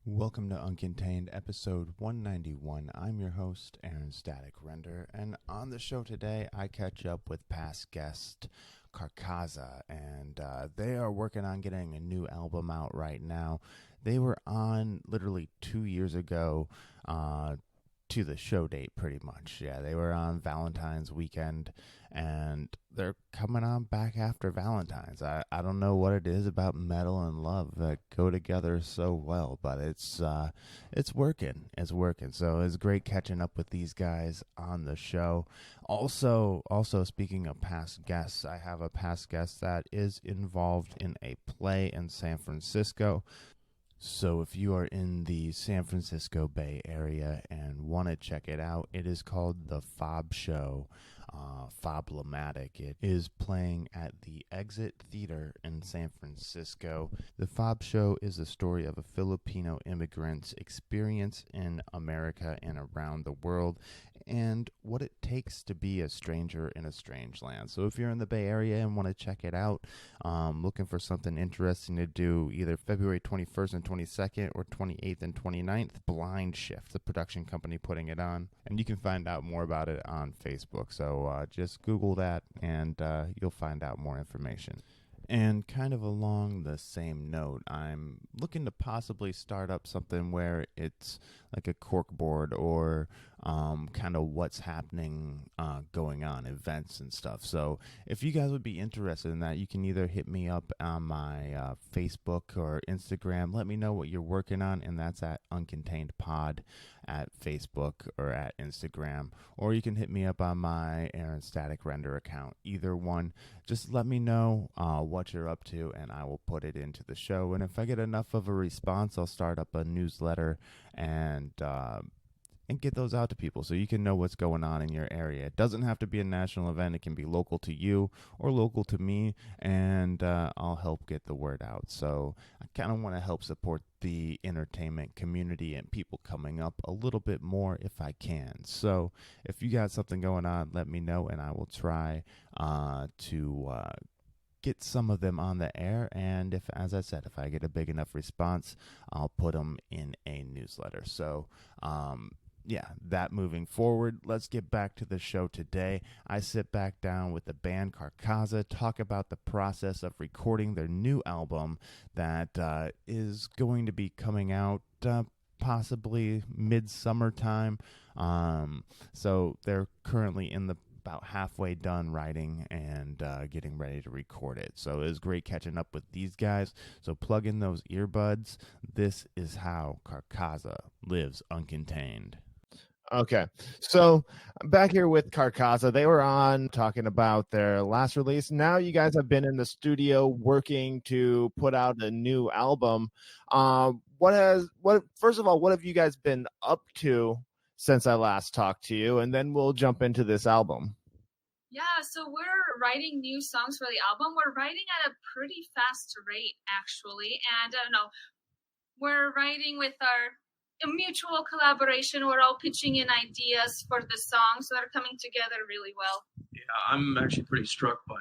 Welcome to Uncontained, episode 191. I'm your host, Aaron Static Render, and on the show today, I catch up with past guest Karkaza, and they are working on getting a new album out right now. They were on literally 2 years ago to the show date, pretty much. Yeah, they were on Valentines weekend, and they're coming on back after Valentines. I don't know what it is about metal and love that go together so well, but it's working. It's working. So it's great catching up with these guys on the show. Also speaking of past guests, I have a past guest that is involved in a play in San Francisco. So if you are in the San Francisco Bay Area and want to check it out, it is called The Fob Show, Foblematic. It is playing at the Exit Theater in San Francisco. The Fob Show is the story of a Filipino immigrant's experience in America and around the world, and what it takes to be a stranger in a strange land. So if you're in the Bay Area and want to check it out, looking for something interesting to do either February 21st and 22nd or 28th and 29th, Blind Shift, the production company putting it on. And you can find out more about it on Facebook. So just Google that and you'll find out more information. And kind of along the same note, I'm looking to possibly start up something where it's like a corkboard or kind of what's happening going on, events and stuff. So if you guys would be interested in that, you can either hit me up on my Facebook or Instagram. Let me know what you're working on, and that's at Uncontained Pod at Facebook or at Instagram. Or you can hit me up on my Aaron Static Render account. Either one. Just let me know what you're up to, and I will put it into the show. And if I get enough of a response, I'll start up a newsletter and get those out to people so you can know what's going on in your area. It doesn't have to be a national event. It can be local to you or local to me, and I'll help get the word out. So I kind of want to help support the entertainment community and people coming up a little bit more if I can. So if you got something going on, let me know, and I will try to get some of them on the air. And if, as I said, if I get a big enough response, I'll put them in a newsletter. So yeah, that moving forward. Let's get back to the show today. I sit back down with the band Karkaza, talk about the process of recording their new album that is going to be coming out possibly midsummer time. So they're currently in the about halfway done writing and getting ready to record it. So it was great catching up with these guys. So plug in those earbuds. This is how Karkaza lives uncontained. Okay, so I'm back here with Karkaza. They were on talking about their last release. Now you guys have been in the studio working to put out a new album. First of all, what have you guys been up to since I last talked to you? And then we'll jump into this album. Yeah, so we're writing new songs for the album. We're writing at a pretty fast rate, actually. And I don't know, we're writing with our mutual collaboration. We're all pitching in ideas for the songs that are coming together really well. Yeah, I'm actually pretty struck by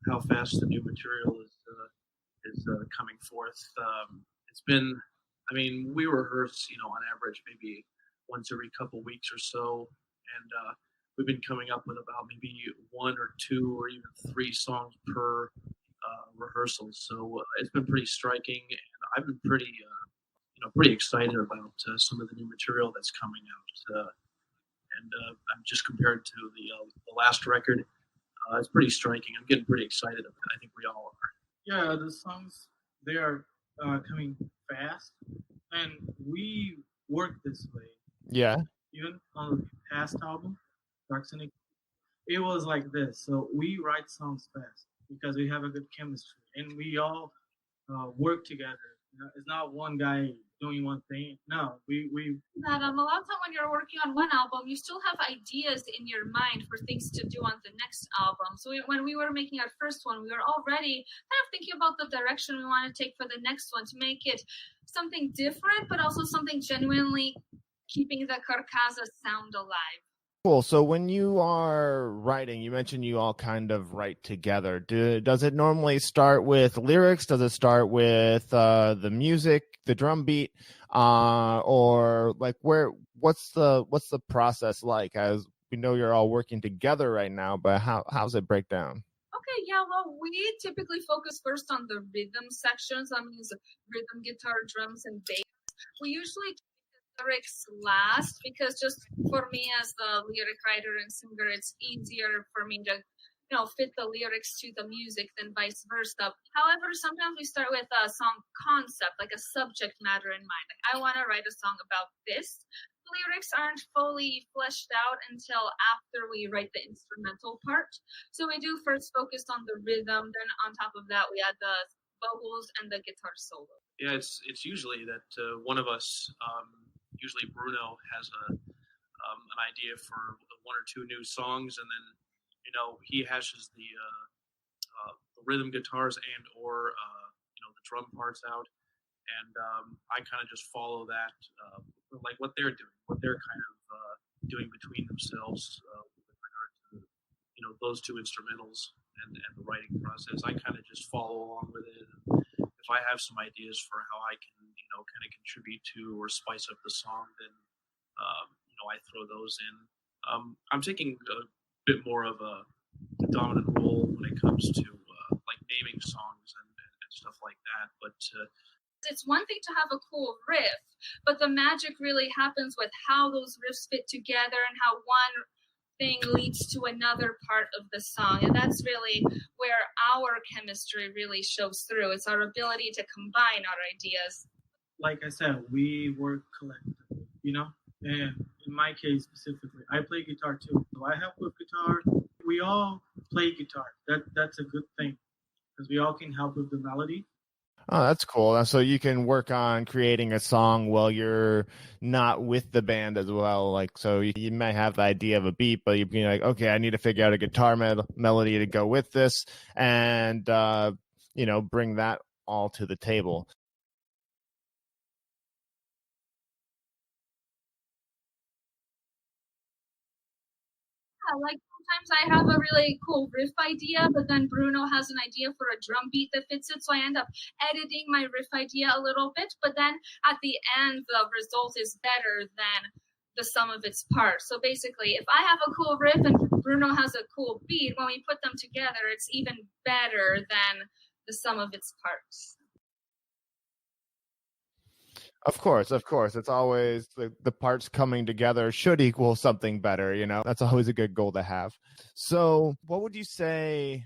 how fast the new material is coming forth. It's been, I mean, we rehearse, on average, maybe once every couple weeks or so, and we've been coming up with about maybe one or two or even three songs per rehearsal. So it's been pretty striking, and I've been pretty excited about some of the new material that's coming out. And I'm just compared to the last record, it's pretty striking. I'm getting pretty excited about it. I think we all are. Yeah, the songs, they are coming fast, and we work this way. Yeah. Even on the past album, Dark Cynic, it was like this. So we write songs fast because we have a good chemistry, and we all work together. It's not one guy doing one thing. No, we. That a lot of time when you're working on one album, you still have ideas in your mind for things to do on the next album. So when we were making our first one, we were already kind of thinking about the direction we want to take for the next one to make it something different, but also something genuinely keeping the Karkaza sound alive. Cool. So when you are writing, you mentioned you all kind of write together. Does it normally start with lyrics? Does it start with the music, the drum beat, or like what's the process like? As we know, you're all working together right now, but how's it break down? Okay, yeah, well, we typically focus first on the rhythm sections. That means rhythm, guitar, drums, and bass. We usually lyrics last because just for me as the lyric writer and singer, it's easier for me to fit the lyrics to the music than vice versa. However, sometimes we start with a song concept, like a subject matter in mind. Like, I want to write a song about this. The lyrics aren't fully fleshed out until after we write the instrumental part. So we do first focus on the rhythm, then on top of that we add the vocals and the guitar solo. Yeah, it's usually that one of us, usually Bruno, has an idea for one or two new songs, and then he hashes the rhythm guitars and or the drum parts out, and I kind of just follow that, like what they're doing, what they're kind of doing between themselves with regard to those two instrumentals and the writing process. I kind of just follow along with it. And if I have some ideas for how I can kind of contribute to or spice up the song, then I throw those in. I'm taking a bit more of a dominant role when it comes to like naming songs and stuff like that. But it's one thing to have a cool riff, but the magic really happens with how those riffs fit together and how one thing leads to another part of the song. And that's really where our chemistry really shows through. It's our ability to combine our ideas. Like I said, we work collectively, and in my case specifically, I play guitar too. So I help with guitar. We all play guitar. That's a good thing because we all can help with the melody. Oh, that's cool. So you can work on creating a song while you're not with the band as well. Like, so you might have the idea of a beat, but you'd be like, okay, I need to figure out a guitar melody to go with this, and bring that all to the table. Yeah, like sometimes I have a really cool riff idea, but then Bruno has an idea for a drum beat that fits it. So I end up editing my riff idea a little bit, but then at the end, the result is better than the sum of its parts. So basically, if I have a cool riff and Bruno has a cool beat, when we put them together, it's even better than the sum of its parts. Of course. It's always the parts coming together should equal something better, That's always a good goal to have. So what would you say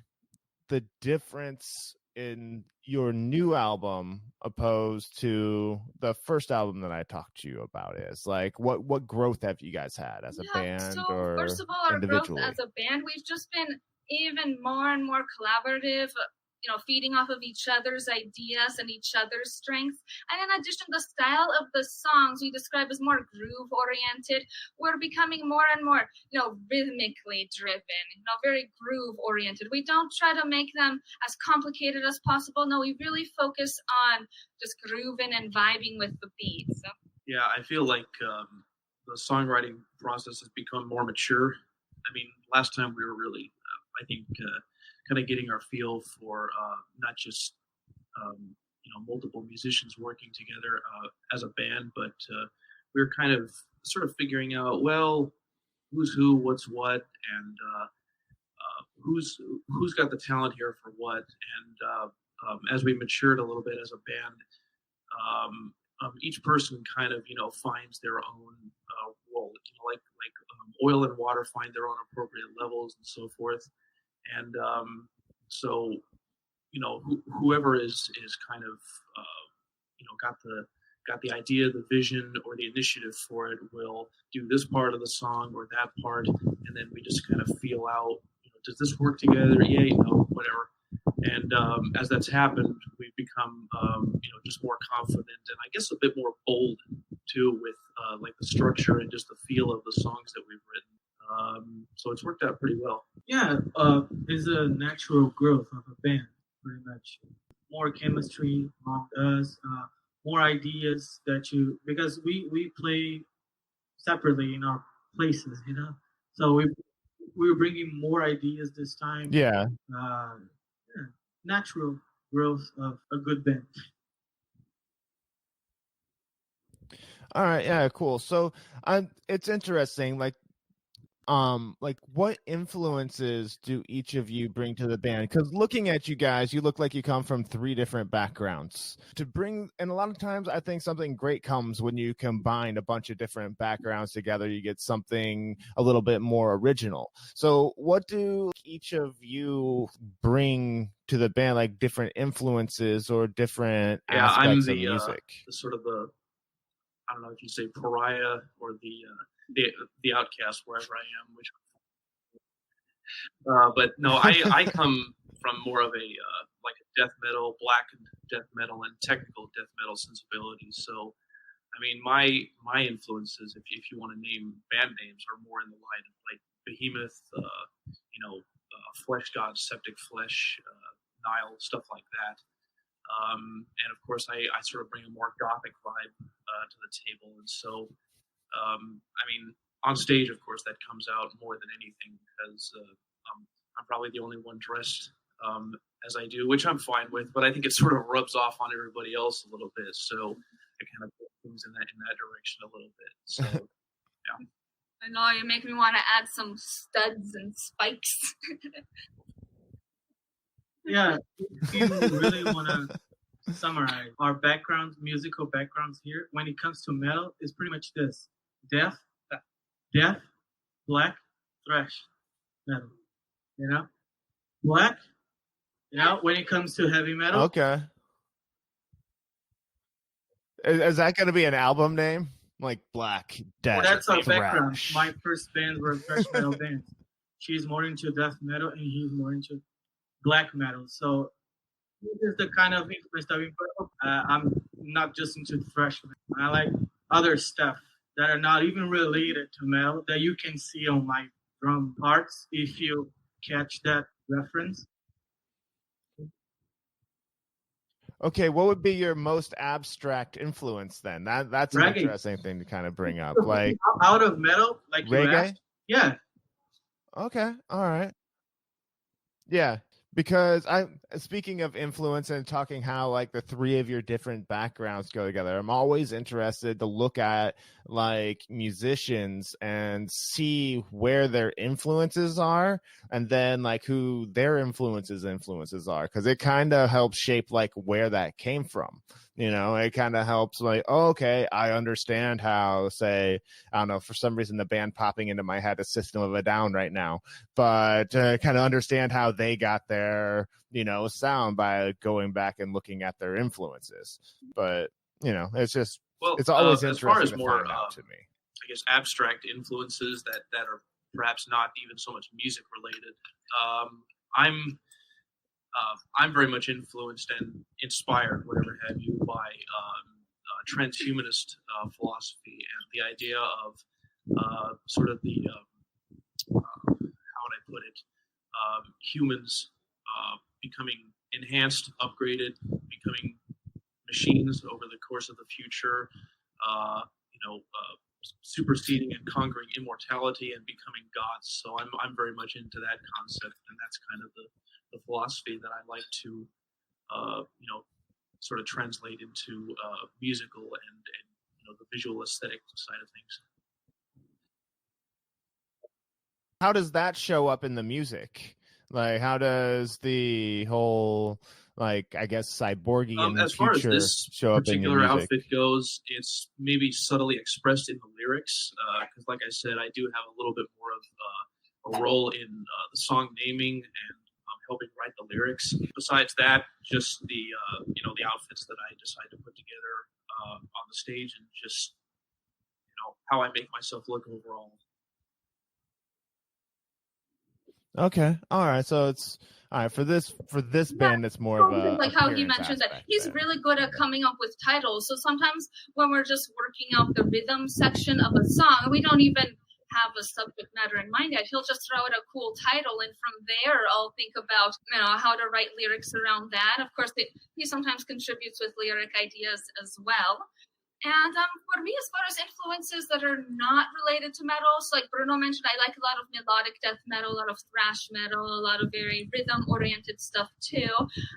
the difference in your new album opposed to the first album that I talked to you about is? Like, what growth have you guys had as a band or first of all, our individually? growth as a band, we've just been even more and more collaborative, feeding off of each other's ideas and each other's strengths. And in addition, the style of the songs we describe as more groove oriented. We're becoming more and more, rhythmically driven, very groove oriented. We don't try to make them as complicated as possible. No, we really focus on just grooving and vibing with the beat. So. Yeah, I feel like the songwriting process has become more mature. I mean, last time we were really, I think, kind of getting our feel for not just multiple musicians working together as a band, but we were kind of sort of figuring out, well, who's who, what's what, and who's got the talent here for what. And as we matured a little bit as a band, each person kind of finds their own role, like oil and water find their own appropriate levels and so forth. And so whoever is kind of got the idea, the vision, or the initiative for it will do this part of the song or that part, and then we just kind of feel out, does this work together? Yay, no, whatever. And as that's happened, we've become just more confident and I guess a bit more bold too with like the structure and just the feel of the songs that we've written. So it's worked out pretty well. Yeah, it's a natural growth of a band, pretty much. More chemistry among us, more ideas because we play separately in our places, So we were bringing more ideas this time. Yeah. Natural growth of a good band. All right. Yeah. Cool. So, it's interesting. Like what influences do each of you bring to the band? Because looking at you guys, you look like you come from 3 different backgrounds. And a lot of times I think something great comes when you combine a bunch of different backgrounds together. You get something a little bit more original. So what do each of you bring to the band, like different influences or different aspects of music? I don't know if you say pariah or the outcast wherever I am, but no, I come from more of a like a death metal, blackened death metal, and technical death metal sensibilities. So, I mean, my influences, if you want to name band names, are more in the line of like Behemoth, Flesh God, Septic Flesh, Nile, stuff like that. And of course, I sort of bring a more gothic vibe to the table, and so I mean, on stage, of course, that comes out more than anything because I'm probably the only one dressed as I do, which I'm fine with. But I think it sort of rubs off on everybody else a little bit, so I kind of put things in that direction a little bit. So, yeah. I know you make me want to add some studs and spikes. Yeah, if you really want to summarize our backgrounds, musical backgrounds here, when it comes to metal, it's pretty much this: death, black, thrash, metal. You know, black. You know, when it comes to heavy metal. Okay. Is that going to be an album name? Like Black, Death, That's our thrash. background. My first bands were thrash metal bands. She's more into death metal, and he's more into black metal. So this is the kind of influence that we put up. I'm not just into thrash metal. I like other stuff that are not even related to metal that you can see on my drum parts if you catch that reference. Okay, what would be your most abstract influence then? That's an Reggae. Interesting thing to kind of bring up. Like out of metal, like reggae? You asked? Yeah. Okay, all right. Yeah, because speaking of influence and talking how like the 3 of your different backgrounds go together, I'm always interested to look at like musicians and see where their influences are and then like who their influences are, because it kind of helps shape like where that came from. You know, it kind of helps like, oh, okay, I understand how, say, I don't know, for some reason the band popping into my head is System of a Down right now, but kind of understand how they got their, sound by going back and looking at their influences. But, it's just, it's always interesting as far as to find out to me. I guess abstract influences that are perhaps not even so much music related. I'm very much influenced and inspired, whatever have you, by transhumanist philosophy and the idea of sort of the how would I put it, humans becoming enhanced, upgraded, becoming machines over the course of the future, superseding and conquering immortality and becoming gods. So I'm very much into that concept, and that's kind of the philosophy that I like to, sort of translate into musical and the visual aesthetic side of things. How does that show up in the music? Like, how does the whole, like, I guess, cyborgian as far future as this show up in your particular music? outfit goes, it's maybe subtly expressed in the lyrics, because, like I said, I do have a little bit more of a role in the song naming and helping write the lyrics. Besides that, just the the outfits that I decide to put together on the stage, and just how I make myself look overall. Okay, all right. So it's all right for this band. It's more of a like how he mentioned that he's then. really good at coming up with titles. So sometimes when we're just working out the rhythm section of a song, we don't even have a subject matter in mind yet. He'll just throw out a cool title, and from there I'll think about how to write lyrics around that. Of course, he sometimes contributes with lyric ideas as well. And for me, as far as influences that are not related to metal, so like Bruno mentioned, I like a lot of melodic death metal, a lot of thrash metal, a lot of very rhythm-oriented stuff too.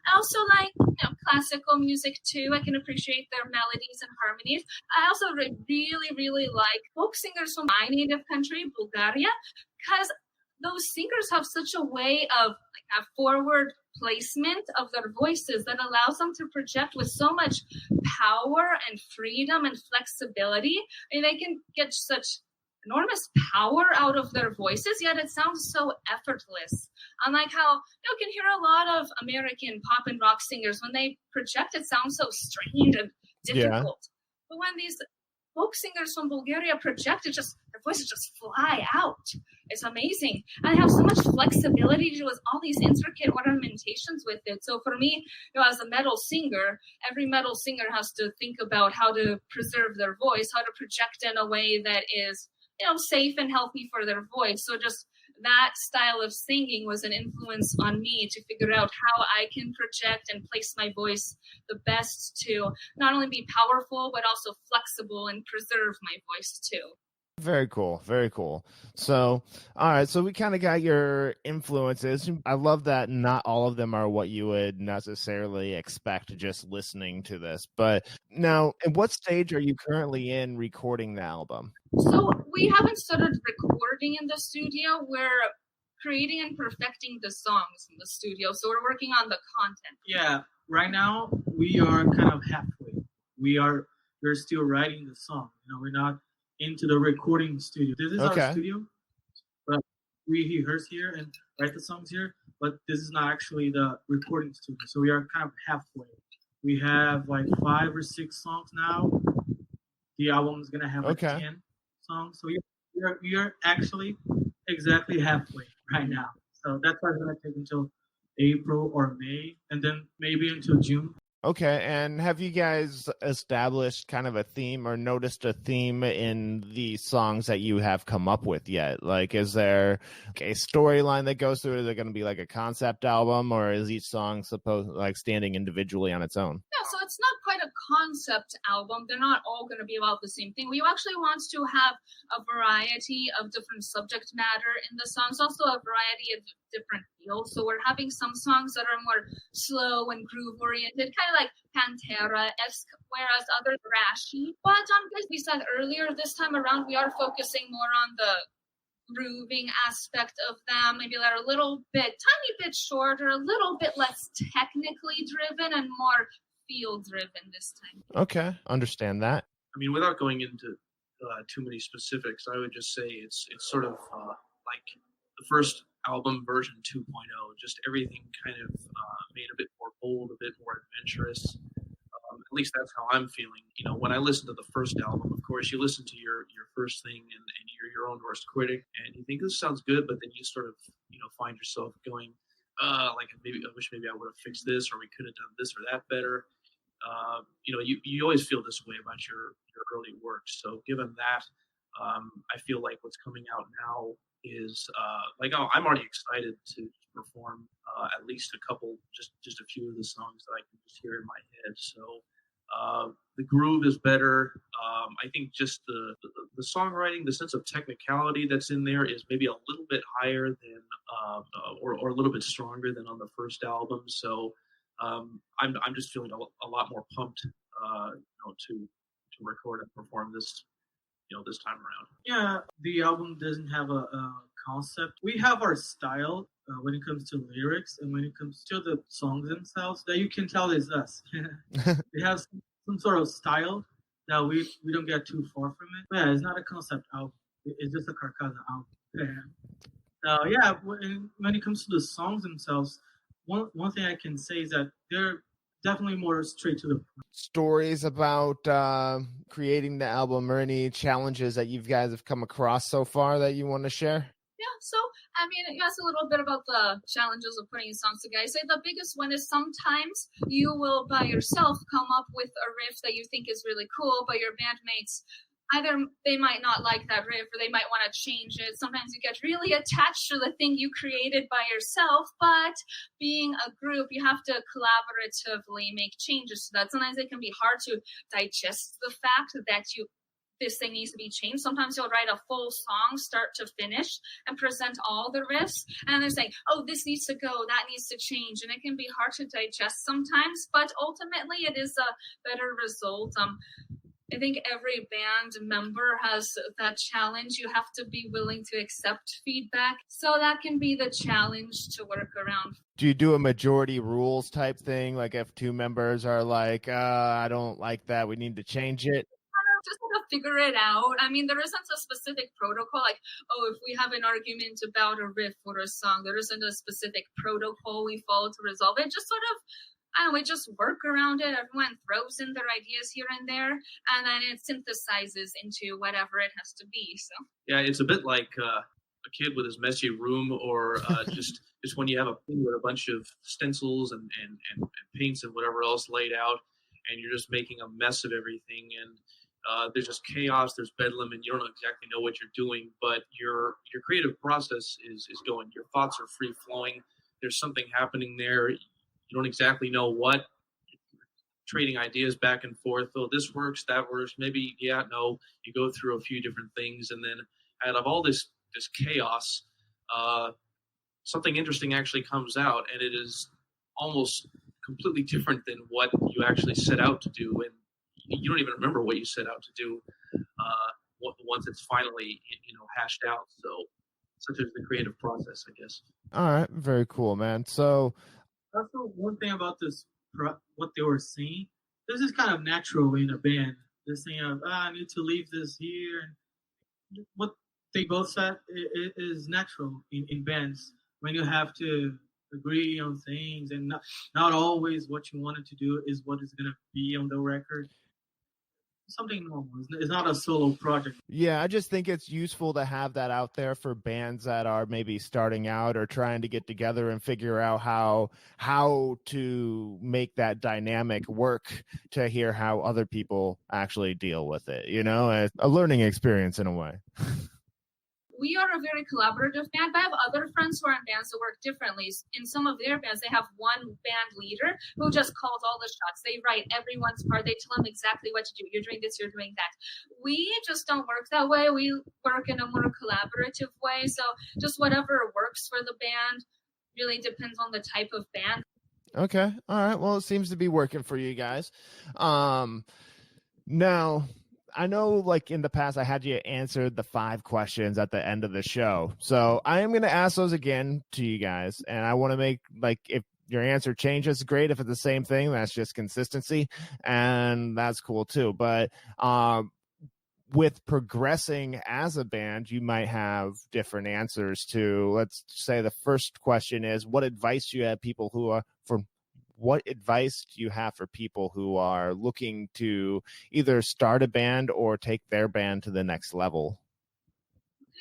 I also like classical music too. I can appreciate their melodies and harmonies. I also really, really like folk singers from my native country, Bulgaria, because those singers have such a way of a forward placement of their voices that allows them to project with so much power and freedom and flexibility. And they can get such enormous power out of their voices, yet it sounds so effortless. Unlike how you can hear a lot of American pop and rock singers, when they project, it sounds so strained and difficult. But when these folk singers from Bulgaria project, their voices just fly out. It's amazing. And they have so much flexibility to do with all these intricate ornamentations with it. So for me, as a metal singer, every metal singer has to think about how to preserve their voice, how to project in a way that is, safe and healthy for their voice. So just that style of singing was an influence on me to figure out how I can project and place my voice the best to not only be powerful, but also flexible and preserve my voice too. Very cool. Very cool. So, all right. So we kind of got your influences. I love that not all of them are what you would necessarily expect just listening to this. But now, at what stage are you currently in recording the album? So we haven't started recording in the studio. We're creating and perfecting the songs in the studio. So we're working on the content. Yeah. Right now, we are kind of halfway. We're still writing the song. We're not into the recording studio. This is our studio, but we rehearse here and write the songs here, but this is not actually the recording studio. So we are kind of halfway. We have like 5 or 6 songs now. The album is going to have like 10 songs. So we are actually exactly halfway right now. So that's why it's going to take until April or May, and then maybe until June. Okay, and have you guys established kind of a theme or noticed a theme in the songs that you have come up with yet? Like, is there a storyline that goes through it? Is it going to be like a concept album, or is each song standing individually on its own? Yeah, so it's not quite a concept album. They're not all going to be about the same thing. We actually want to have a variety of different subject matter in the songs, also a variety of different feels. So we're having some songs that are more slow and groove oriented, kind of like Pantera-esque, whereas others are rashy. But as we said earlier, this time around we are focusing more on the grooving aspect of them. Maybe they're a little bit, tiny bit shorter, a little bit less technically driven and more feel driven this time. Okay, understand that. I mean, without going into too many specifics, I would just say it's sort of like the first album version 2.0, just everything kind of made a bit more bold, a bit more adventurous. At least that's how I'm feeling. When I listen to the first album, of course, you listen to your first thing and you're your own worst critic, and you think this sounds good, but then you sort of find yourself going, like maybe I wish I would have fixed this, or we could have done this or that better. You always feel this way about your early work. So given that, I feel like what's coming out now is I'm already excited to perform at least a couple, just a few of the songs that I can just hear in my head. So the groove is better. I think just the songwriting, the sense of technicality that's in there is maybe a little bit higher than or a little bit stronger than on the first album. So I'm just feeling a lot more pumped to record and perform this this time around. Yeah, the album doesn't have a concept. We have our style when it comes to lyrics, and when it comes to the songs themselves, that you can tell is us. They have some sort of style that we don't get too far from it. But yeah, it's not a concept album. It's just a Karkaza album. Yeah, when it comes to the songs themselves, one thing I can say is that they're definitely more straight to the point. Stories about creating the album, or any challenges that you guys have come across so far that you want to share? Yeah, so I mean, you asked a little bit about the challenges of putting songs together. I say the biggest one is sometimes you will by yourself come up with a riff that you think is really cool, but your bandmates either they might not like that riff or they might want to change it. Sometimes you get really attached to the thing you created by yourself, but being a group, you have to collaboratively make changes to that. Sometimes it can be hard to digest the fact that this thing needs to be changed. Sometimes you'll write a full song start to finish and present all the riffs, and they're saying, oh, this needs to go, that needs to change, and it can be hard to digest sometimes, but ultimately it is a better result. I think every band member has that challenge. You have to be willing to accept feedback. So that can be the challenge to work around. Do you do a majority rules type thing? Like if two members are like, I don't like that, we need to change it? Just sort of figure it out. I mean, there isn't a specific protocol like, oh, if we have an argument about a riff or a song, there isn't a specific protocol we follow to resolve it. Just sort of, I don't know, we just work around it. Everyone throws in their ideas here and there, and then it synthesizes into whatever it has to be. So yeah, it's a bit like a kid with his messy room, or just when you have a thing with a bunch of stencils and paints and whatever else laid out, and you're just making a mess of everything, and there's just chaos, there's bedlam, and you don't exactly know what you're doing, but your creative process is going. Your thoughts are free flowing. There's something happening there. You don't exactly know what. Trading ideas back and forth. Oh, this works, that works. Maybe, yeah, no. You go through a few different things, and then out of all this chaos, something interesting actually comes out, and it is almost completely different than what you actually set out to do, and you don't even remember what you set out to do once it's finally hashed out. So such as the creative process, I guess. All right, very cool, man. So Also, one thing about this, what they were saying, this is kind of natural in a band. They're saying, I need to leave this here. What they both said is natural in bands when you have to agree on things, and not always what you wanted to do is what is going to be on the record. Something normal. It's not a solo project. yeah, I just think it's useful to have that out there for bands that are maybe starting out or trying to get together and figure out how to make that dynamic work, to hear how other people actually deal with it. A learning experience in a way. we are a very collaborative band, but I have other friends who are in bands that work differently. In some of their bands, they have one band leader who just calls all the shots. They write everyone's part. They tell them exactly what to do. You're doing this, you're doing that. We just don't work that way. We work in a more collaborative way. So just whatever works for the band really depends on the type of band. Okay. All right. Well, it seems to be working for you guys. Now, I know, like in the past, I had you answer the 5 questions at the end of the show. So I am going to ask those again to you guys. And I want to make, like, if your answer changes, great. If it's the same thing, that's just consistency. And that's cool too. But with progressing as a band, you might have different answers to, let's say the first question is, what advice do you have people who are what advice do you have for people who are looking to either start a band or take their band to the next level?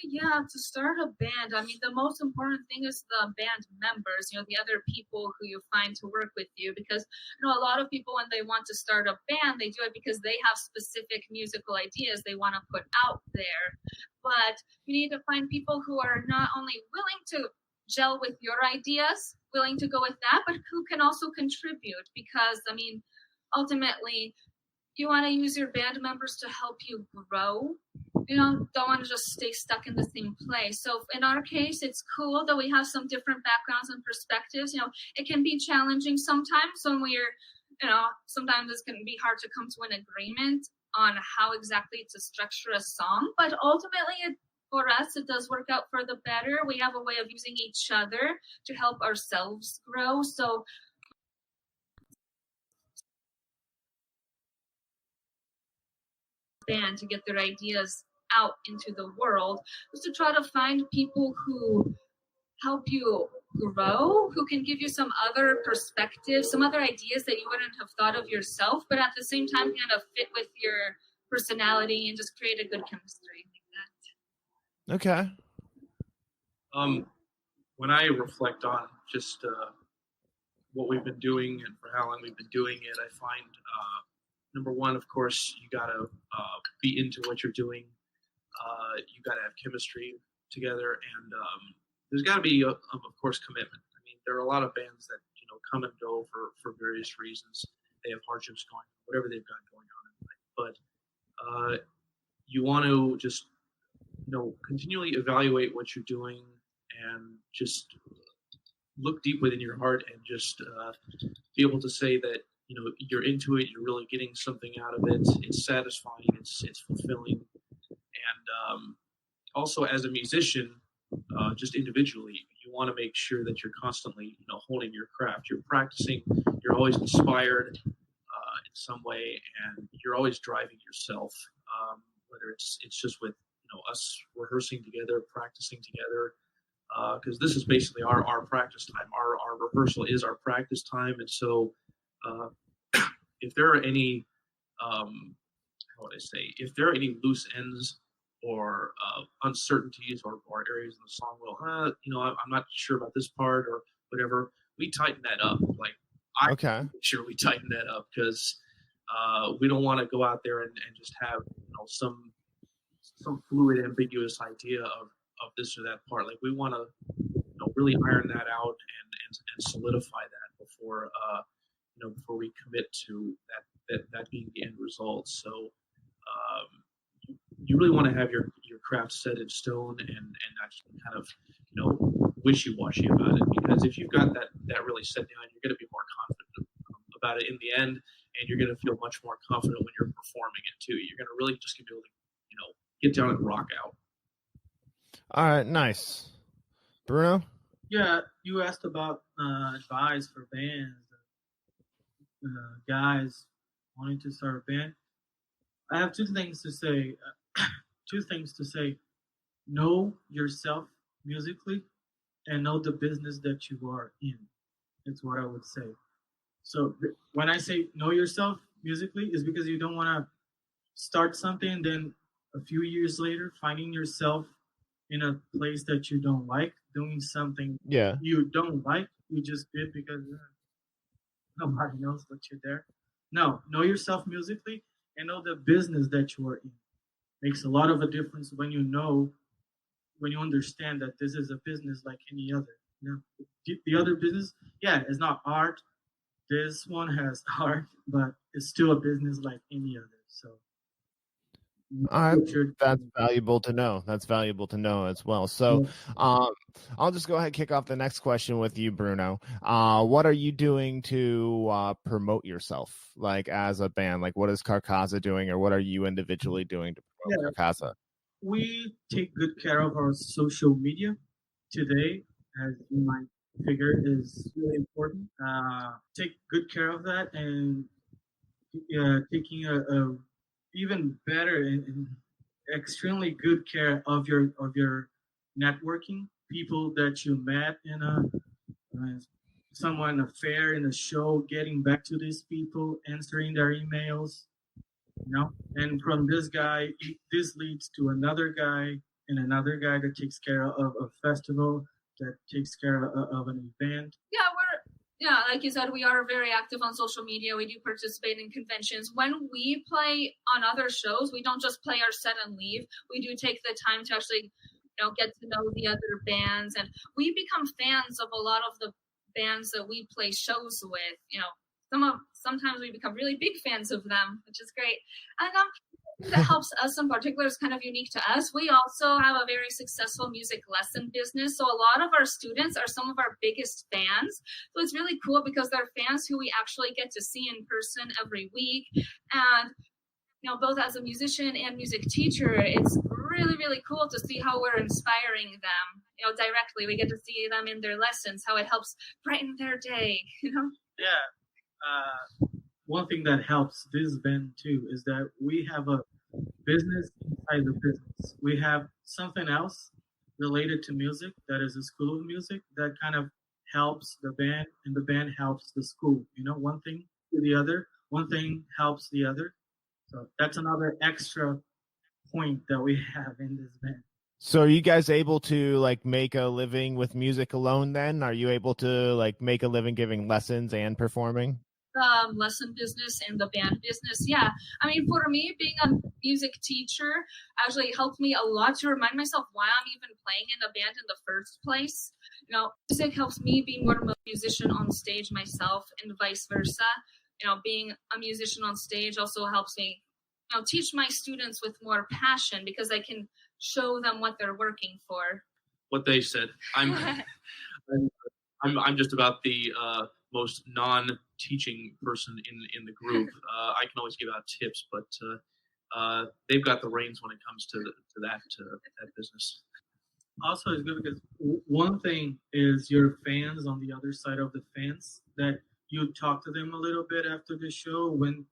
Yeah, to start a band, I mean, the most important thing is the band members, the other people who you find to work with you. Because, a lot of people, when they want to start a band, they do it because they have specific musical ideas they want to put out there. But you need to find people who are not only willing to gel with your ideas, willing to go with that, but who can also contribute. Because, I mean, ultimately, you want to use your band members to help you grow. Don't want to just stay stuck in the same place. So in our case, it's cool that we have some different backgrounds and perspectives. It can be challenging sometimes when we're, sometimes it can be hard to come to an agreement on how exactly to structure a song. But ultimately, for us, it does work out for the better. We have a way of using each other to help ourselves grow. So band to get their ideas out into the world was to try to find people who help you grow, who can give you some other perspectives, some other ideas that you wouldn't have thought of yourself, but at the same time kind of fit with your personality and just create a good chemistry like that. Okay. When I reflect on just what we've been doing and for how long we've been doing it, I find number one, of course, you got to be into what you're doing. You got to have chemistry together, and there's got to be, of course, commitment. I mean, there are a lot of bands that come and go for various reasons. They have hardships going on, whatever they've got going on in life. But you want to just continually evaluate what you're doing and just look deep within your heart and just be able to say that you're into it, you're really getting something out of it, it's satisfying, it's fulfilling. And also as a musician, just individually, you want to make sure that you're constantly honing your craft, you're practicing, you're always inspired in some way, and you're always driving yourself, whether it's just with us rehearsing together, practicing together, because this is basically our practice time. Our rehearsal is our practice time, and so if there are any, how would I say, if there are any loose ends or uncertainties or areas in the song, well, I'm not sure about this part or whatever, we tighten that up. Like I make sure we tighten that up because we don't want to go out there and just have some fluid, ambiguous idea of this or that part. Like we want to really iron that out and solidify that before before we commit to that being the end result. So you really want to have your craft set in stone and not kind of wishy-washy about it, because if you've got that really set down, you're going to be more confident about it in the end, and you're going to feel much more confident when you're performing it too. You're going to really just be able to get down and rock out. All right, nice. Bruno? Yeah, you asked about advice for bands, guys wanting to start a band. I have two things to say. Know yourself musically and know the business that you are in. It's what I would say. So when I say know yourself musically, is because you don't want to start something and then a few years later finding yourself in a place that you don't like, doing something you don't like, you just did because nobody knows that you're there. No, know yourself musically and know the business that you are in. Makes a lot of a difference when you understand that this is a business like any other. The other business, it's not art. This one has art, but it's still a business like any other. So that's valuable to know. That's valuable to know as well. So I'll just go ahead and kick off the next question with you, Bruno. What are you doing to promote yourself, like as a band? Like what is Karkaza doing, or what are you individually doing to promote Karkaza? We take good care of our social media today, as you might figure is really important. Take good care of that, and taking a even better and extremely good care of your networking, people that you met in someone, a fair, in a show, getting back to these people, answering their emails, and from this guy, this leads to another guy and another guy that takes care of a festival, that takes care of an event. Yeah, like you said, we are very active on social media. We do participate in conventions. When we play on other shows, we don't just play our set and leave. We do take the time to actually, get to know the other bands, and we become fans of a lot of the bands that we play shows with. Sometimes we become really big fans of them, which is great. And that helps us in particular is kind of unique to us. We also have a very successful music lesson business. So a lot of our students are some of our biggest fans. So it's really cool because they're fans who we actually get to see in person every week. And, both as a musician and music teacher, it's really, really cool to see how we're inspiring them, directly. We get to see them in their lessons, how it helps brighten their day, Yeah. One thing that helps this band too is that we have a business inside the business. We have something else related to music that is a school of music that kind of helps the band, and the band helps the school. One thing to the other, one thing helps the other. So that's another extra point that we have in this band. So are you guys able to make a living with music alone then? Are you able to make a living giving lessons and performing? lesson business and the band business. Yeah, I mean, for me, being a music teacher actually helped me a lot to remind myself why I'm even playing in a band in the first place. Music helps me be more of a musician on stage myself, and vice versa. Being a musician on stage also helps me, teach my students with more passion because I can show them what they're working for. What they said. I'm just about the most non-teaching person in the group. I can always give out tips, but they've got the reins when it comes to that business. Also, it's good because one thing is your fans on the other side of the fence that you talk to them a little bit after the show when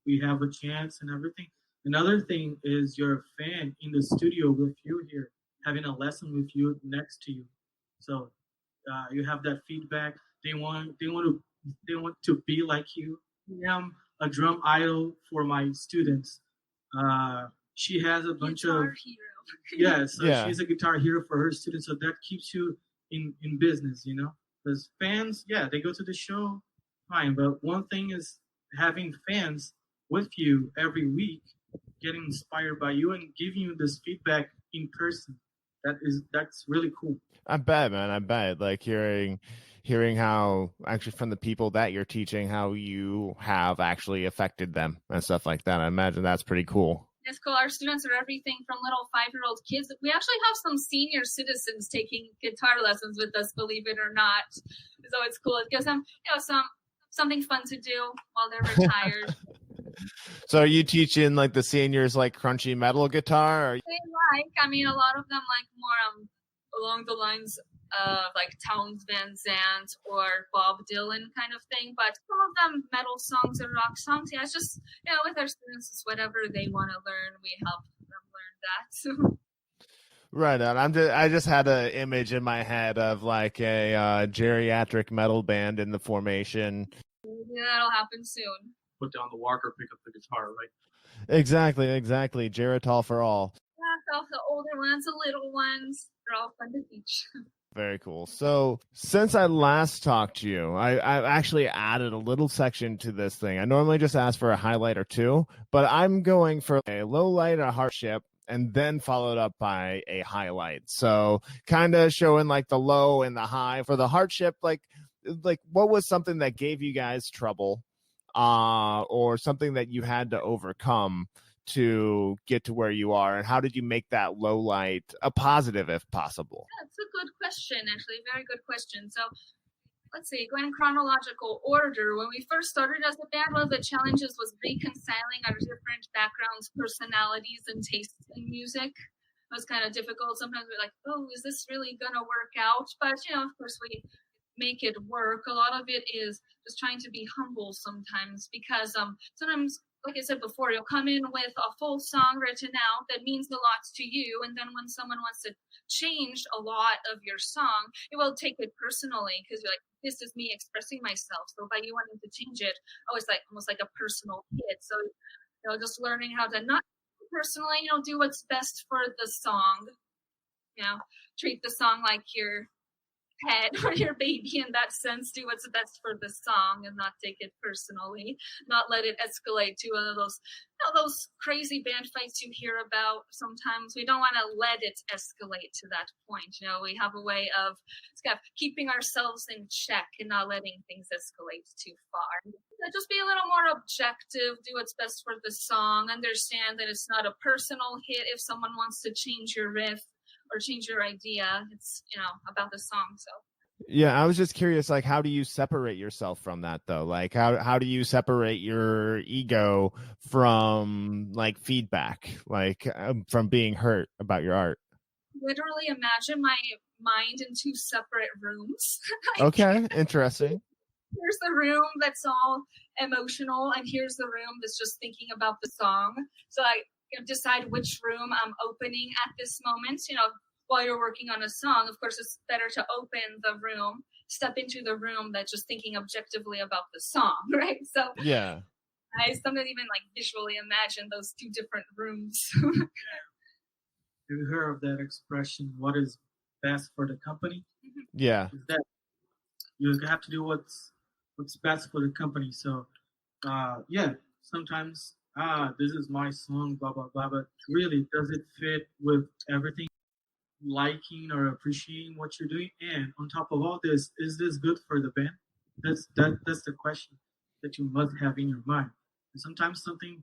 we have a chance and everything. Another thing is your fan in the studio with you here, having a lesson with you next to you. So you have that feedback. They want to be like you. I am a drum idol for my students. She has a bunch Guitar of hero. She's a guitar hero for her students. So that keeps you in business, because fans, they go to the show, fine. But one thing is having fans with you every week, getting inspired by you and giving you this feedback in person. That's really cool. I bet, man. I bet. Like hearing how actually from the people that you're teaching, how you have actually affected them and stuff like that. I imagine that's pretty cool. It's cool. Our students are everything from little 5-year-old kids. We actually have some senior citizens taking guitar lessons with us, believe it or not. So it's cool. It gives them, something fun to do while they're retired. So are you teaching like the seniors like crunchy metal guitar? Or... a lot of them like more along the lines of like Townes Van Zandt or Bob Dylan kind of thing, but some of them metal songs and rock songs. Yeah, it's just with our students, it's whatever they want to learn. We help them learn that. Right on. I just had an image in my head of like a geriatric metal band in the formation. Yeah, that'll happen soon. Put down the walker, pick up the guitar, right? Exactly. Geritol for all. Yeah, the older ones, the little ones, they're all fun to teach. Very cool. So since I last talked to you, I've actually added a little section to this thing. I normally just ask for a highlight or two, but I'm going for a low light, a hardship, and then followed up by a highlight. So kind of showing like the low and the high. For the hardship, like what was something that gave you guys trouble, or something that you had to overcome to get to where you are, and how did you make that low light a positive if possible? That's a good question, actually. Very good question. So let's see, going in chronological order. When we first started as a band, one of the challenges was reconciling our different backgrounds, personalities, and tastes in music. It was kind of difficult. Sometimes we're like, oh, is this really going to work out? But, of course, we make it work. A lot of it is just trying to be humble sometimes, because sometimes, like I said before, you'll come in with a full song written out that means a lot to you, and then when someone wants to change a lot of your song, you will take it personally because you're like, this is me expressing myself. So by you wanting to change it, it's like almost like a personal hit. So just learning how to not personally, do what's best for the song. Treat the song like your pet or your baby in that sense. Do what's best for the song and not take it personally. Not let it escalate to one of those crazy band fights you hear about sometimes. We don't want to let it escalate to that point. We have a way of kind of keeping ourselves in check and not letting things escalate too far. Just be a little more objective, do what's best for the song, understand that it's not a personal hit if someone wants to change your riff or change your idea. It's about the song. So yeah, I was just curious, like, how do you separate yourself from that though? Like how do you separate your ego from like feedback, like from being hurt about your art? Literally imagine my mind in two separate rooms. Okay, interesting. Here's the room that's all emotional, and here's the room that's just thinking about the song. So I decide which room I'm opening at this moment. While you're working on a song, of course, it's better to open the room, step into the room that's just thinking objectively about the song, right? So yeah, I sometimes even like visually imagine those two different rooms. Have you heard of that expression, what is best for the company? Yeah. Is that you have to do what's best for the company. So yeah, sometimes this is my song, blah blah blah. But really, does it fit with everything? Liking or appreciating what you're doing, and on top of all this, is this good for the band? That's the question that you must have in your mind. And sometimes something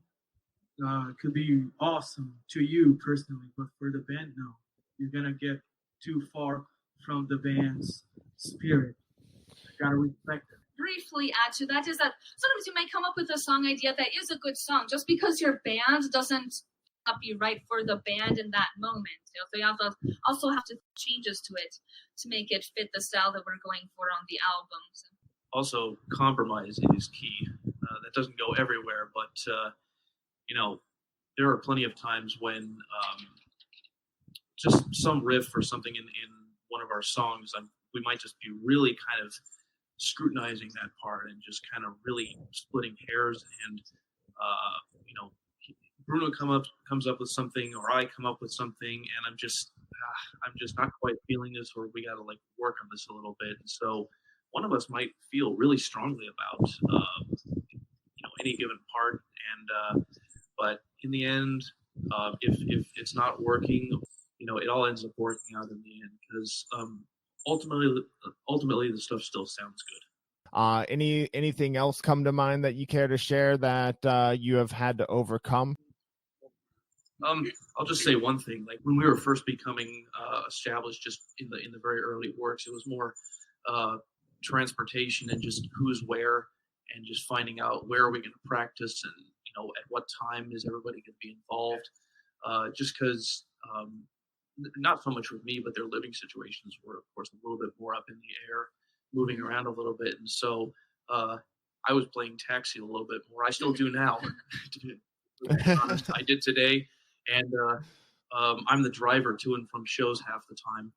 could be awesome to you personally, but for the band, no. You're gonna get too far from the band's spirit. You gotta respect it. Briefly add to that is that sometimes you may come up with a song idea that is a good song just because your band doesn't be right for the band in that moment. So you have to also have to changes to it to make it fit the style that we're going for on the album. So. Also, compromise is key. That doesn't go everywhere, but there are plenty of times when just some riff or something in one of our songs, we might just be really kind of scrutinizing that part and just kind of really splitting hairs, and Bruno comes up with something, or I come up with something, and I'm just not quite feeling this, or we got to like work on this a little bit. And so one of us might feel really strongly about any given part, and but in the end, if it's not working, it all ends up working out in the end, because ultimately the stuff still sounds good. Anything else come to mind that you care to share that you have had to overcome? I'll just say one thing. Like when we were first becoming established, just in the very early works, it was more transportation and just who's where, and just finding out where are we going to practice, and at what time is everybody going to be involved. Just because not so much with me, but their living situations were, of course, a little bit more up in the air, moving around a little bit, and so I was playing taxi a little bit more. I still do now. To be honest, I did today. And I'm the driver to and from shows half the time,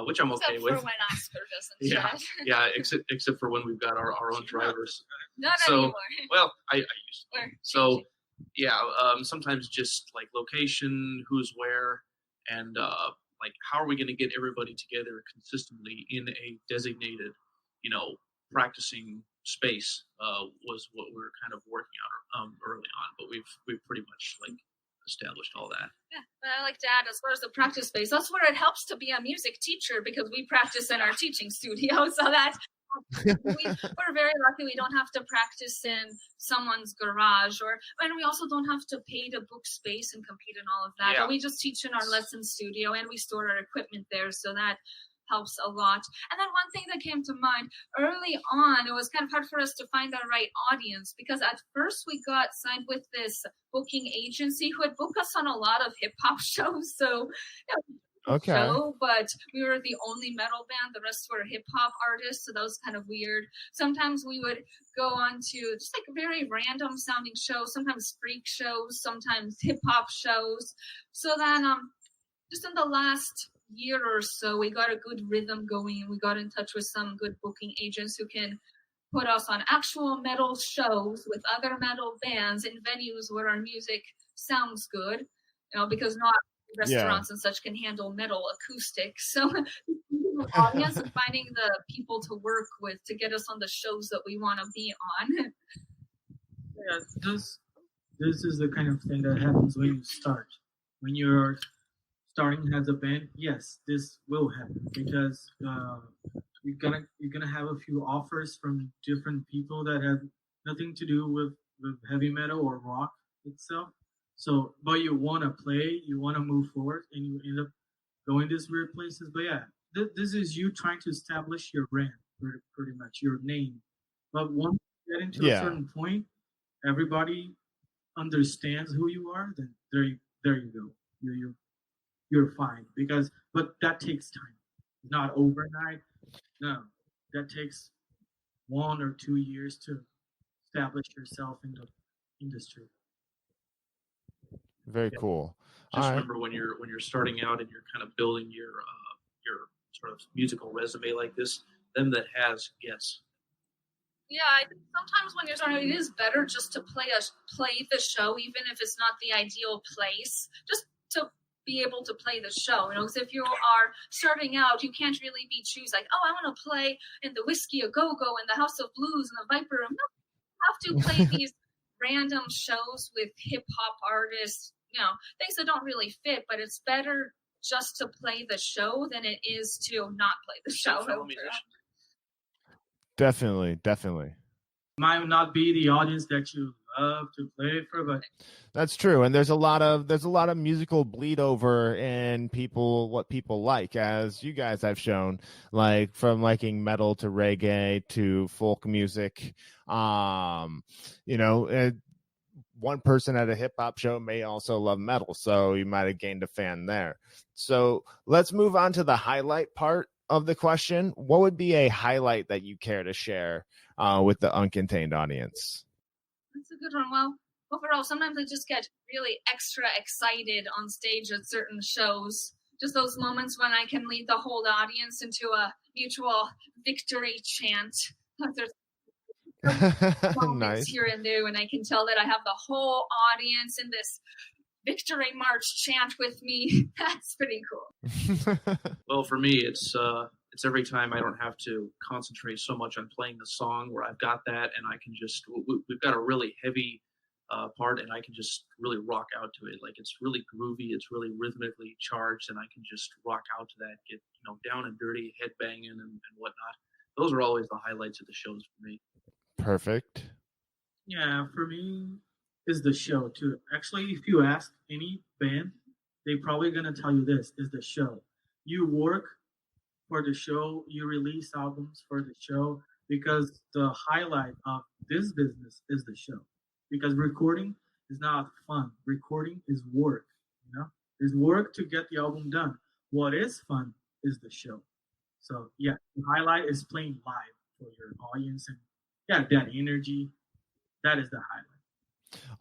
which I'm okay with. Except for when Oscar doesn't yeah, except for when we've got our own drivers. Not anymore. Well, I used to. So, yeah, sometimes just like location, who's where, and like how are we going to get everybody together consistently in a designated, practicing space was what we were kind of working out early on. But we've pretty much like established all that. Yeah, but I like to add, as far as the practice space, that's where it helps to be a music teacher, because we practice in our teaching studio, so that we're very lucky we don't have to practice in someone's garage, and we also don't have to pay to book space and compete and all of that. Yeah. But we just teach in our lesson studio, and we store our equipment there, so that helps a lot. And then one thing that came to mind early on, it was kind of hard for us to find the right audience, because at first we got signed with this booking agency who had booked us on a lot of hip hop shows. So okay. But we were the only metal band. The rest were hip hop artists. So that was kind of weird. Sometimes we would go on to just like very random sounding shows, sometimes freak shows, sometimes hip hop shows. So then just in the last year or so, we got a good rhythm going, and we got in touch with some good booking agents who can put us on actual metal shows with other metal bands in venues where our music sounds good, because not restaurants and such can handle metal acoustics. So the audience and finding the people to work with to get us on the shows that we want to be on. Yeah, this is the kind of thing that happens when you start. When you're starting as a band, yes, this will happen, because you're gonna have a few offers from different people that have nothing to do with heavy metal or rock itself. So, but you want to play, you want to move forward, and you end up going these weird places. But yeah, this is you trying to establish your brand, pretty much your name. But once you get into a certain point, everybody understands who you are. Then there you go. You're fine, but that takes time. Not overnight. No, that takes 1 or 2 years to establish yourself in the industry. Very cool. Just remember when you're starting out and you're kind of building your sort of musical resume like this, them that has gets. Yeah, I think sometimes when you're starting, it is better just to play the show, even if it's not the ideal place, just to be able to play the show. Because if you are starting out, you can't really be choose like, oh, I want to play in the Whiskey A Go Go and the House of Blues and the Viper Room. No, have to play these random shows with hip hop artists, things that don't really fit, but it's better just to play the show than it is to not play the show. Definitely. Might not be the audience that you love to play for, but that's true. And there's a lot of musical bleed over in what people like, as you guys have shown, like from liking metal to reggae to folk music. One person at a hip hop show may also love metal, so you might have gained a fan there. So let's move on to the highlight part of the question. What would be a highlight that you care to share with the Uncontained audience? That's a good one. Well, overall, sometimes I just get really extra excited on stage at certain shows. Just those moments when I can lead the whole audience into a mutual victory chant. There's moments nice. Here and there, and I can tell that I have the whole audience in this victory march chant with me. That's pretty cool. Well, for me, it's every time I don't have to concentrate so much on playing the song, where I've got that and I can just, we've got a really heavy part, and I can just really rock out to it. Like, it's really groovy, it's really rhythmically charged, and I can just rock out to that, get down and dirty, head banging and whatnot. Those are always the highlights of the shows for me. Perfect. Yeah, for me is the show too. Actually, if you ask any band, they're probably gonna tell you this is the show. You work for the show, you release albums for the show, because the highlight of this business is the show. Because recording is not fun. Recording is work. There's work to get the album done. What is fun is the show. So yeah, the highlight is playing live for your audience, and that energy, that is the highlight.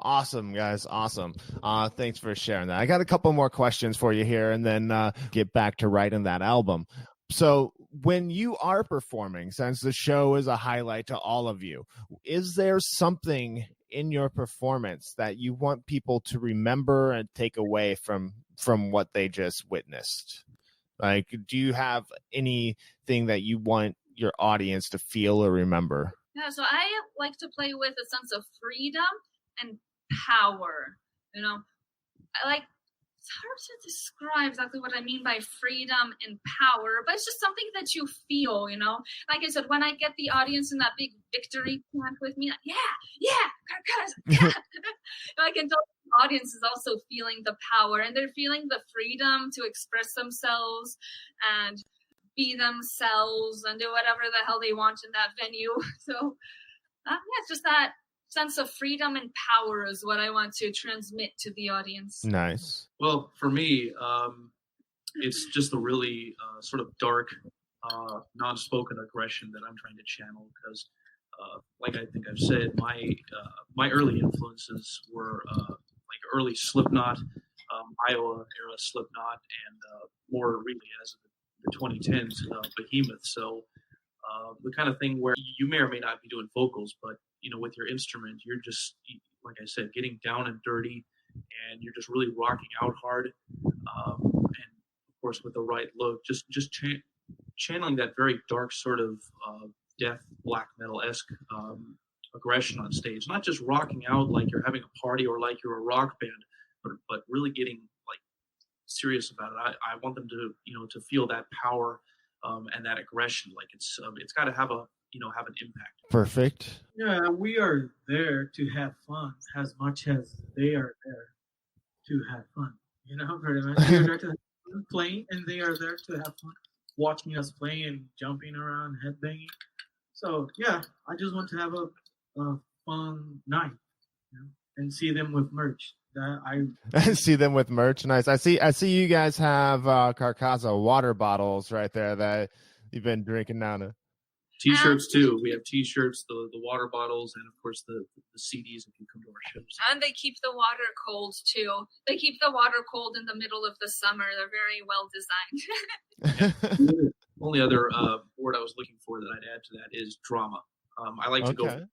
Awesome, guys. Awesome. Thanks for sharing that. I got a couple more questions for you here, and then get back to writing that album. So when you are performing, since the show is a highlight to all of you, is there something in your performance that you want people to remember and take away from what they just witnessed? Like, do you have anything that you want your audience to feel or remember? Yeah, so I like to play with a sense of freedom and power. It's hard to describe exactly what I mean by freedom and power, but it's just something that you feel, Like I said, when I get the audience in that big victory chant with me, like, yeah, Karkaza, yeah. I can tell the audience is also feeling the power, and they're feeling the freedom to express themselves and be themselves and do whatever the hell they want in that venue. So, it's just that sense of freedom and power is what I want to transmit to the audience. Nice. Well, for me, it's just a really sort of dark, non-spoken aggression that I'm trying to channel, because, like I think I've said, my early influences were like early Slipknot, Iowa era Slipknot, and more really as of the 2010s Behemoth. So the kind of thing where you may or may not be doing vocals, but with your instrument, you're just, like I said, getting down and dirty, and you're just really rocking out hard. And of course, with the right look, just channeling that very dark sort of death black metal-esque aggression on stage. Not just rocking out like you're having a party or like you're a rock band, but really getting like serious about it. I want them to to feel that power and that aggression. Like it's got to have have an impact. Perfect. Yeah, we are there to have fun as much as they are there to have fun. Pretty much. We are there to have fun playing, and they are there to have fun watching us play and jumping around, headbanging. So yeah, I just want to have a fun night, and see them with merch. I see them with merch. Nice. I see you guys have Karkaza water bottles right there that you've been drinking down to. T-shirts too. We have T-shirts, the water bottles, and of course the CDs if you come to our shows. And they keep the water cold too. They keep the water cold in the middle of the summer. They're very well designed. The only other word I was looking for that I'd add to that is drama. I like to go for drama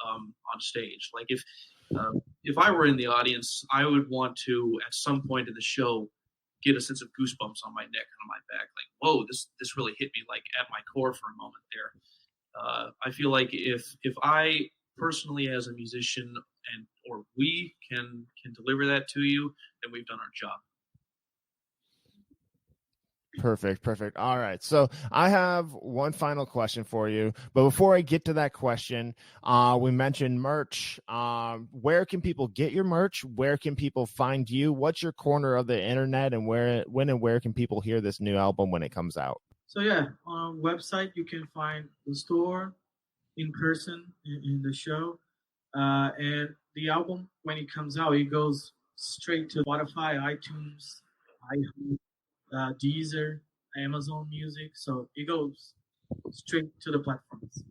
on stage. Like if I were in the audience, I would want to at some point in the show get a sense of goosebumps on my neck and on my back. Like, whoa, this really hit me like at my core for a moment there. I feel like if I personally as a musician, and or we can deliver that to you, then we've done our job. Perfect. All right. So I have one final question for you. But before I get to that question, we mentioned merch. Where can people get your merch? Where can people find you? What's your corner of the internet, and when and where can people hear this new album when it comes out? So yeah, on our website you can find the store, in person, in the show, and the album when it comes out, it goes straight to Spotify, iTunes, iHeart, Deezer, Amazon Music. So it goes straight to the platforms.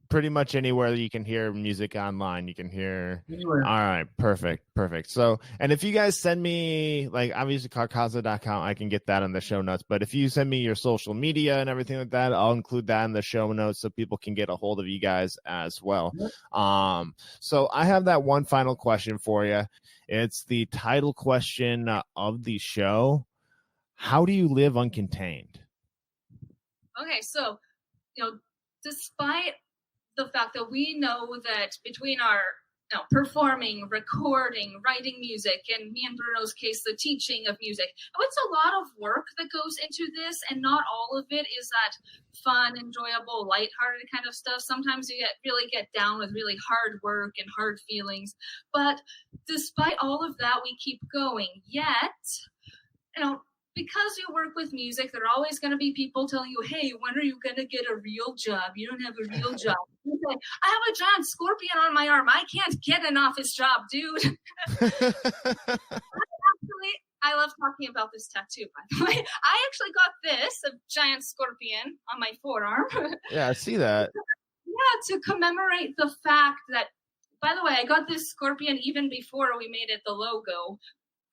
Pretty much anywhere that you can hear music online, you can hear. Anywhere. All right, perfect. So, and if you guys send me, like, obviously Karkaza.com, I can get that in the show notes. But if you send me your social media and everything like that, I'll include that in the show notes so people can get a hold of you guys as well. So I have that one final question for you. It's the title question of the show. How do you live uncontained? Okay, so, despite the fact that we know that between our performing, recording, writing music, and me and Bruno's case, the teaching of music, it's a lot of work that goes into this, and not all of it is that fun, enjoyable, lighthearted kind of stuff. Sometimes you really get down with really hard work and hard feelings. But despite all of that, we keep going. Yet, because you work with music, there are always going to be people telling you, hey, when are you going to get a real job? You don't have a real job. You say, I have a giant scorpion on my arm. I can't get an office job, dude. Actually, I love talking about this tattoo, by the way. I actually got this, a giant scorpion on my forearm. Yeah, I see that. Yeah, to commemorate the fact that, by the way, I got this scorpion even before we made it the logo.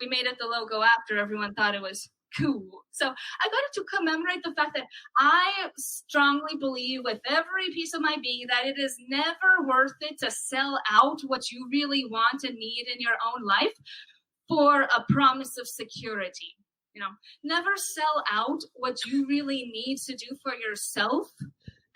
We made it the logo after everyone thought it was cool. So I got it to commemorate the fact that I strongly believe with every piece of my being that it is never worth it to sell out what you really want and need in your own life for a promise of security. Never sell out what you really need to do for yourself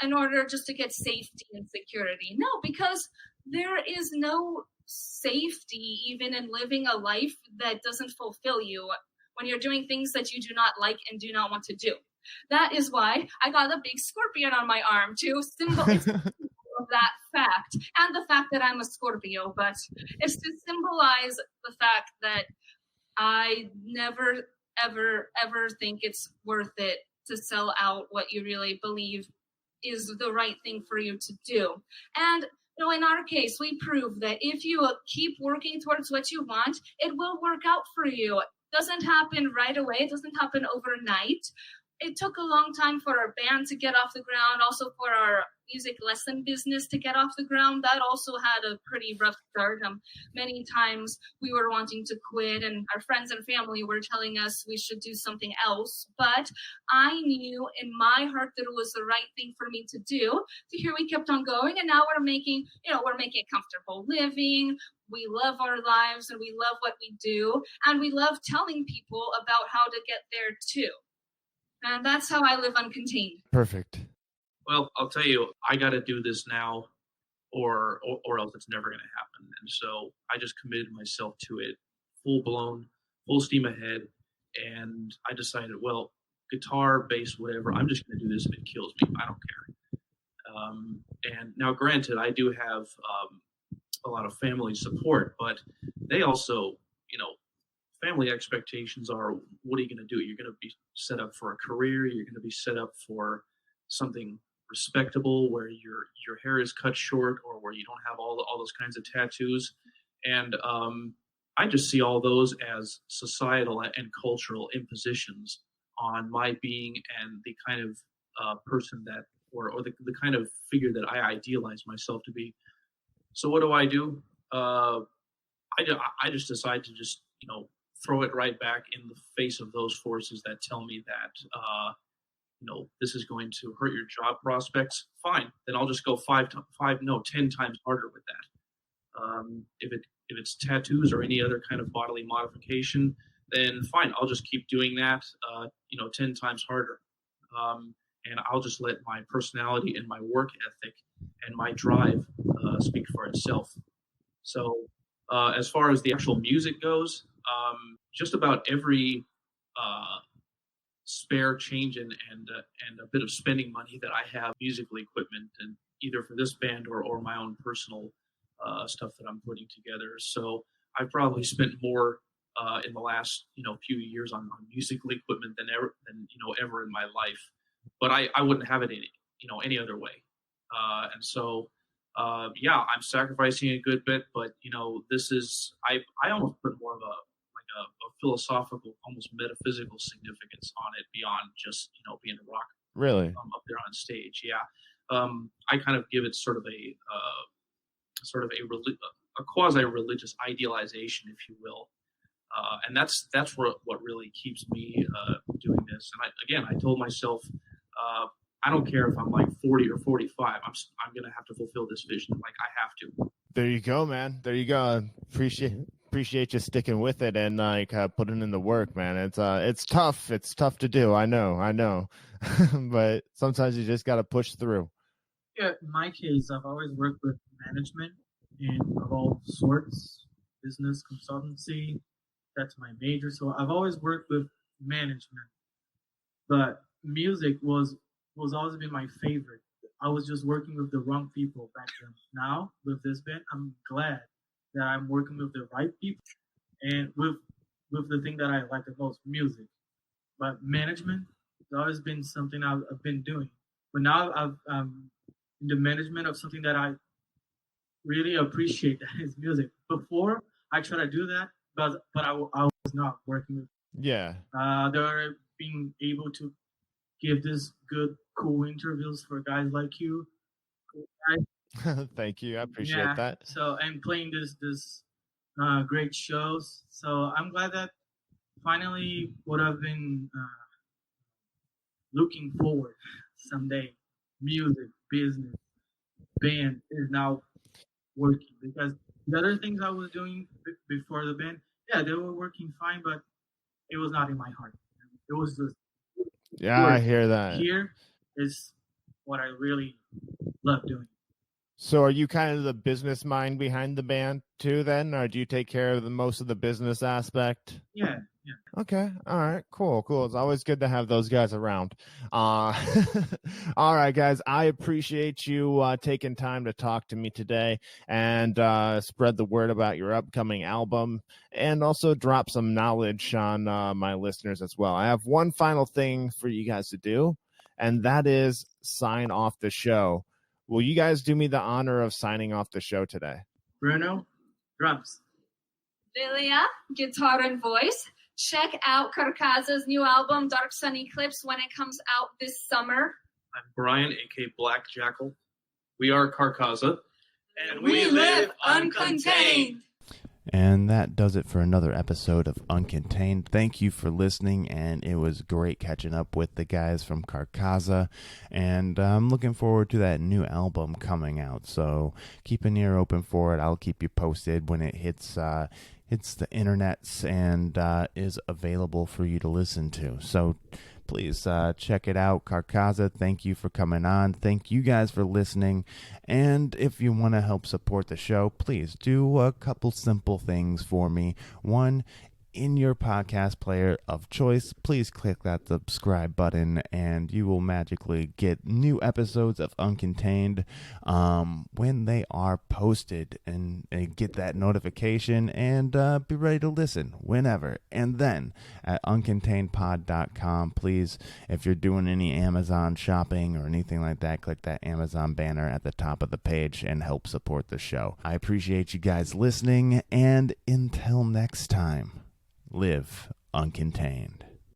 in order just to get safety and security. No, because there is no safety even in living a life that doesn't fulfill you when you're doing things that you do not like and do not want to do. That is why I got a big scorpion on my arm to symbolize of that fact, and the fact that I'm a Scorpio, but it's to symbolize the fact that I never, ever, ever think it's worth it to sell out what you really believe is the right thing for you to do. And in our case, we prove that if you keep working towards what you want, it will work out for you. It doesn't happen right away. It doesn't happen overnight. It took a long time for our band to get off the ground, also for our music lesson business to get off the ground. That also had a pretty rough start. Many times we were wanting to quit, and our friends and family were telling us we should do something else. But I knew in my heart that it was the right thing for me to do. So here we kept on going, and now we're making a comfortable living. We love our lives, and we love what we do, and we love telling people about how to get there too. And that's how I live uncontained. Perfect. Well, I'll tell you, I got to do this now, or else it's never going to happen. And so I just committed myself to it, full blown, full steam ahead. And I decided, well, guitar, bass, whatever, I'm just going to do this if it kills me. I don't care. And now, granted, I do have a lot of family support, but they also, family expectations are, what are you going to do? You're going to be set up for a career. You're going to be set up for something respectable where your hair is cut short, or where you don't have all those kinds of tattoos. And I just see all those as societal and cultural impositions on my being and the kind of person that, or the kind of figure that I idealize myself to be. So what do? I just decide to just, throw it right back in the face of those forces that tell me that, this is going to hurt your job prospects. Fine, then I'll just go 10 times harder with that. If it's tattoos or any other kind of bodily modification, then fine, I'll just keep doing that, 10 times harder. and I'll just let my personality and my work ethic and my drive speak for itself. So, as far as the actual music goes, just about every uh, spare change and a bit of spending money that I have musical equipment, and either for this band or my own personal stuff that I'm putting together. So I've probably spent more in the last few years on musical equipment than ever in my life. But I wouldn't have it any other way. And so yeah, I'm sacrificing a good bit, but this is I almost put more of a philosophical, almost metaphysical significance on it beyond just being a rock Really? up there on stage. Yeah, I kind of give it sort of a quasi-religious idealization, if you will, and that's what really keeps me doing this. And I told myself, I don't care if I'm like 40 or 45. I'm gonna have to fulfill this vision. Like I have to. There you go, man. There you go. Appreciate you sticking with it and putting in the work, man. It's tough. It's tough to do. I know, but sometimes you just got to push through. Yeah, in my case, I've always worked with management of all sorts, business consultancy. That's my major. So I've always worked with management, but music was always been my favorite. I was just working with the wrong people back then. Now with this band, I'm glad that I'm working with the right people and with the thing that I like the most, music. But management has always been something I've been doing. But now I'm in the management of something that I really appreciate, that is music. Before I try to do that, but I was not working with. Yeah. They're being able to give this good, cool interviews for guys like you. Thank you. I appreciate that. So, and playing this great shows. So I'm glad that finally what I've been looking forward someday, music, business, band, is now working. Because the other things I was doing before the band, yeah, they were working fine, but it was not in my heart. It was just I hear that. Here is what I really love doing. So are you kind of the business mind behind the band too then, or do you take care of most of the business aspect? Yeah. Okay. All right. Cool. It's always good to have those guys around. All right, guys. I appreciate you taking time to talk to me today and spread the word about your upcoming album and also drop some knowledge on my listeners as well. I have one final thing for you guys to do, and that is sign off the show. Will you guys do me the honor of signing off the show today? Bruno, drums. Lilia, guitar and voice. Check out Karkaza's new album, Dark Sun Eclipse, when it comes out this summer. I'm Brian, aka Black Jackal. We are Karkaza. And we live uncontained. And that does it for another episode of Uncontained. Thank you for listening, and it was great catching up with the guys from Karkaza, and I'm looking forward to that new album coming out, so keep an ear open for it. I'll keep you posted when it hits the internets and is available for you to listen to. So please check it out. Karkaza, thank you for coming on. Thank you guys for listening. And if you want to help support the show, please do a couple simple things for me. One, in your podcast player of choice, please click that subscribe button and you will magically get new episodes of Uncontained when they are posted, and get that notification and be ready to listen whenever. And then at uncontainedpod.com, please, if you're doing any Amazon shopping or anything like that, click that Amazon banner at the top of the page and help support the show. I appreciate you guys listening, and until next time, live uncontained.